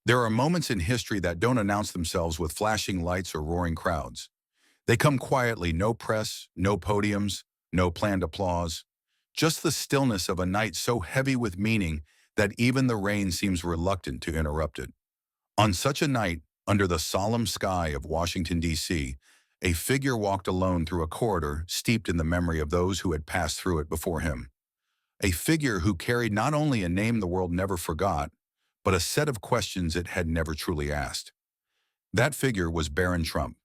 There are moments in history that don't announce themselves with flashing lights or roaring crowds. They come quietly, no press, no podiums, no planned applause. Just the stillness of a night so heavy with meaning that even the rain seems reluctant to interrupt it. On such a night, under the solemn sky of Washington, D.C., a figure walked alone through a corridor steeped in the memory of those who had passed through it before him. A figure who carried not only a name the world never forgot, but a set of questions it had never truly asked. That figure was Barron Trump.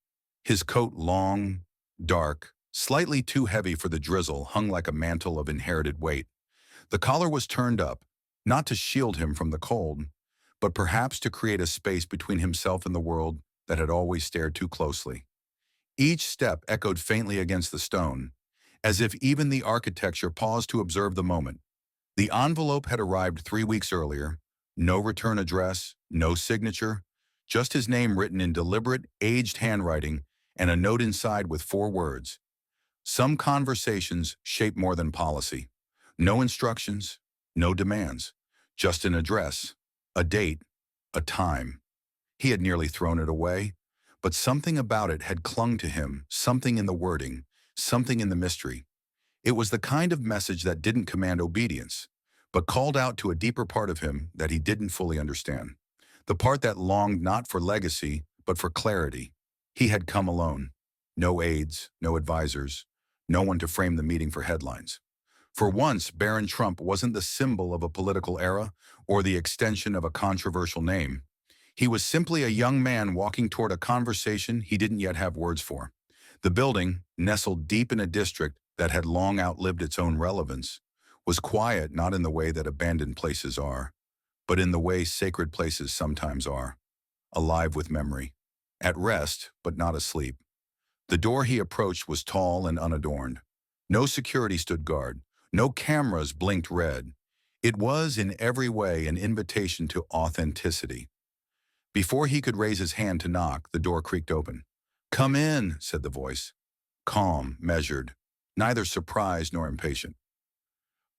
His coat long, dark, slightly too heavy for the drizzle, hung like a mantle of inherited weight. The collar was turned up, not to shield him from the cold, but perhaps to create a space between himself and the world that had always stared too closely. Each step echoed faintly against the stone, as if even the architecture paused to observe the moment. The envelope had arrived 3 weeks earlier. No return address, no signature, just his name written in deliberate, aged handwriting and a note inside with 4 words. Some conversations shape more than policy. No instructions, no demands, just an address, a date, a time. He had nearly thrown it away, but something about it had clung to him, something in the wording, something in the mystery. It was the kind of message that didn't command obedience, but called out to a deeper part of him that he didn't fully understand. The part that longed not for legacy, but for clarity. He had come alone. No aides, no advisors, no one to frame the meeting for headlines. For once, Barron Trump wasn't the symbol of a political era or the extension of a controversial name. He was simply a young man walking toward a conversation he didn't yet have words for. The building, nestled deep in a district that had long outlived its own relevance, was quiet not in the way that abandoned places are, but in the way sacred places sometimes are, alive with memory, at rest but not asleep. The door he approached was tall and unadorned. No security stood guard, no cameras blinked red. It was in every way an invitation to authenticity. Before he could raise his hand to knock, the door creaked open. "Come in," said the voice, calm, measured, neither surprised nor impatient.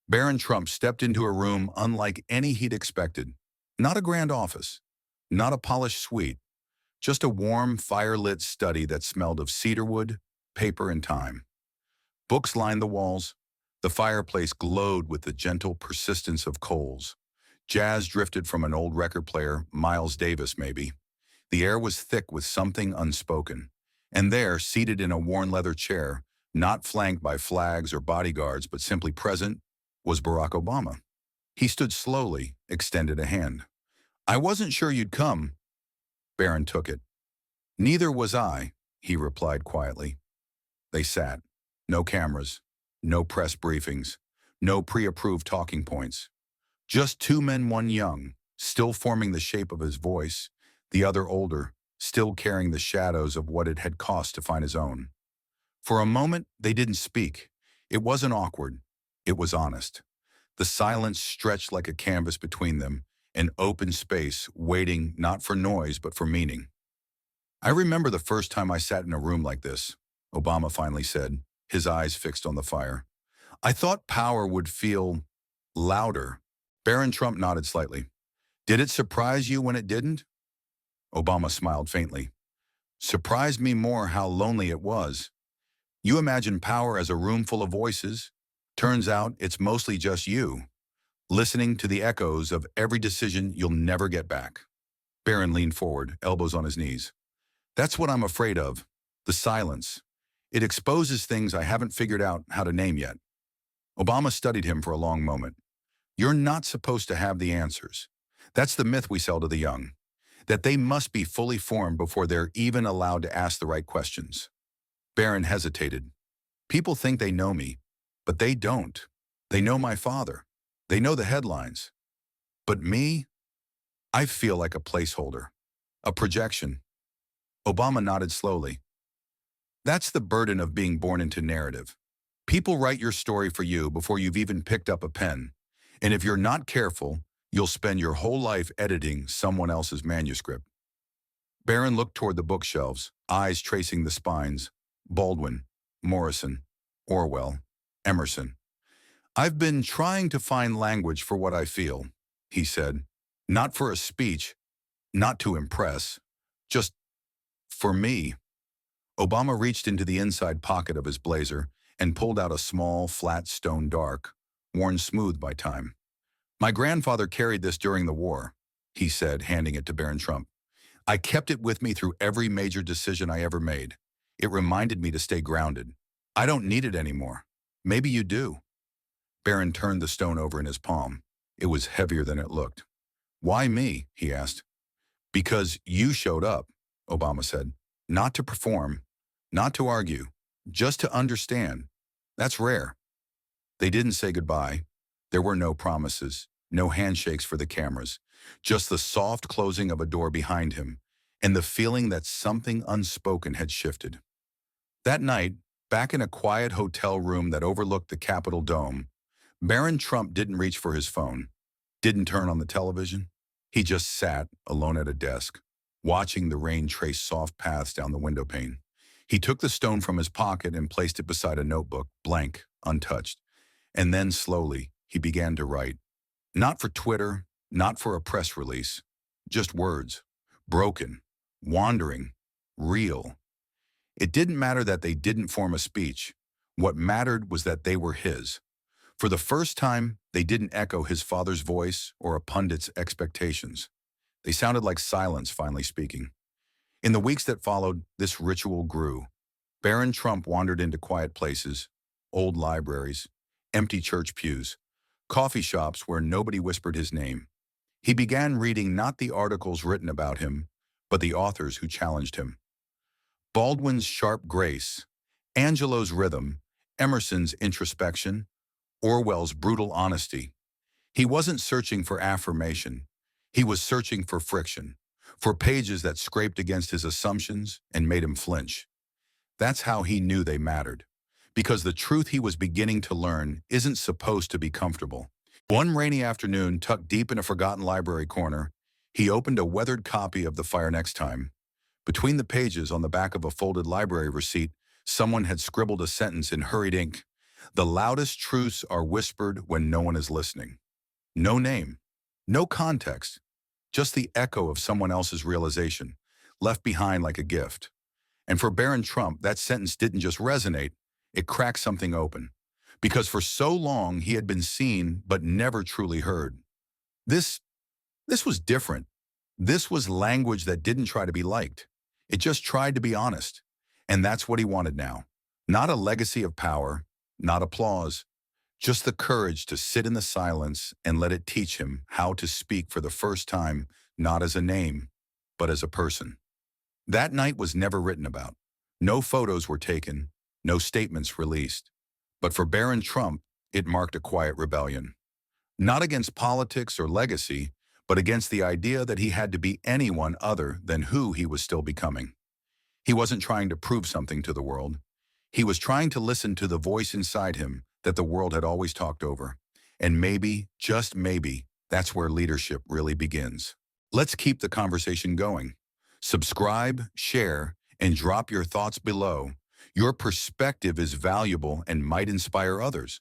Barron Trump stepped into a room unlike any he'd expected. Not a grand office, not a polished suite, just a warm, fire-lit study that smelled of cedarwood, paper, and time. Books lined the walls. The fireplace glowed with the gentle persistence of coals. Jazz drifted from an old record player, Miles Davis maybe. The air was thick with something unspoken. And there, seated in a worn leather chair, not flanked by flags or bodyguards but simply present, was Barack Obama. He stood slowly, extended a hand. "I wasn't sure you'd come." Barron took it. "Neither was I," he replied quietly. They sat. No cameras, no press briefings, no pre-approved talking points. Just two men, one young, still forming the shape of his voice, the other older, still carrying the shadows of what it had cost to find his own. For a moment, they didn't speak. It wasn't awkward. It was honest. The silence stretched like a canvas between them, an open space, waiting not for noise but for meaning. "I remember the first time I sat in a room like this," Obama finally said, his eyes fixed on the fire. "I thought power would feel louder." Barron Trump nodded slightly. "Did it surprise you when it didn't?" Obama smiled faintly. "Surprised me more how lonely it was. You imagine power as a room full of voices. Turns out it's mostly just you, listening to the echoes of every decision you'll never get back." Barron leaned forward, elbows on his knees. "That's what I'm afraid of, the silence. It exposes things I haven't figured out how to name yet." Obama studied him for a long moment. "You're not supposed to have the answers. That's the myth we sell to the young, that they must be fully formed before they're even allowed to ask the right questions." Barron hesitated. "People think they know me, but they don't. They know my father. They know the headlines. But me, I feel like a placeholder, a projection." Obama nodded slowly. "That's the burden of being born into narrative. People write your story for you before you've even picked up a pen. And if you're not careful, you'll spend your whole life editing someone else's manuscript." Barron looked toward the bookshelves, eyes tracing the spines. Baldwin, Morrison, Orwell, Emerson. "I've been trying to find language for what I feel," he said. "Not for a speech, not to impress, just for me. Obama reached into the inside pocket of his blazer and pulled out a small, flat stone dark, worn smooth by time. My grandfather carried this during the war, he said, handing it to Barron Trump. I kept it with me through every major decision I ever made. It reminded me to stay grounded. I don't need it anymore. Maybe you do. Barron turned the stone over in his palm. It was heavier than it looked. Why me? He asked. Because you showed up, Obama said. Not to perform, not to argue, just to understand. That's rare. They didn't say goodbye. There were no promises, no handshakes for the cameras, just the soft closing of a door behind him and the feeling that something unspoken had shifted. That night, back in a quiet hotel room that overlooked the Capitol dome, Barron Trump didn't reach for his phone, didn't turn on the television. He just sat, alone at a desk, watching the rain trace soft paths down the window pane. He took the stone from his pocket and placed it beside a notebook, blank, untouched. And then slowly, he began to write. Not for Twitter, not for a press release, just words, broken, wandering, real. It didn't matter that they didn't form a speech. What mattered was that they were his. For the first time, they didn't echo his father's voice or a pundit's expectations. They sounded like silence finally speaking. In the weeks that followed, this ritual grew. Barron Trump wandered into quiet places, old libraries, empty church pews, coffee shops where nobody whispered his name. He began reading not the articles written about him, but the authors who challenged him. Baldwin's sharp grace, Angelo's rhythm, Emerson's introspection, Orwell's brutal honesty. He wasn't searching for affirmation. He was searching for friction, for pages that scraped against his assumptions and made him flinch. That's how he knew they mattered, because the truth he was beginning to learn isn't supposed to be comfortable. One rainy afternoon, tucked deep in a forgotten library corner, he opened a weathered copy of The Fire Next Time. Between the pages on the back of a folded library receipt, someone had scribbled a sentence in hurried ink. The loudest truths are whispered when no one is listening. No name, no context, just the echo of someone else's realization, left behind like a gift. And for Barron Trump, that sentence didn't just resonate, it cracked something open. Because for so long, he had been seen but never truly heard. This was different. This was language that didn't try to be liked. It just tried to be honest. And that's what he wanted now. Not a legacy of power, not applause, just the courage to sit in the silence and let it teach him how to speak for the first time, not as a name, but as a person. That night was never written about. No photos were taken, no statements released. But for Barron Trump, it marked a quiet rebellion. Not against politics or legacy, but against the idea that he had to be anyone other than who he was still becoming. He wasn't trying to prove something to the world. He was trying to listen to the voice inside him that the world had always talked over. And maybe, just maybe, that's where leadership really begins. Let's keep the conversation going. Subscribe, share, and drop your thoughts below. Your perspective is valuable and might inspire others.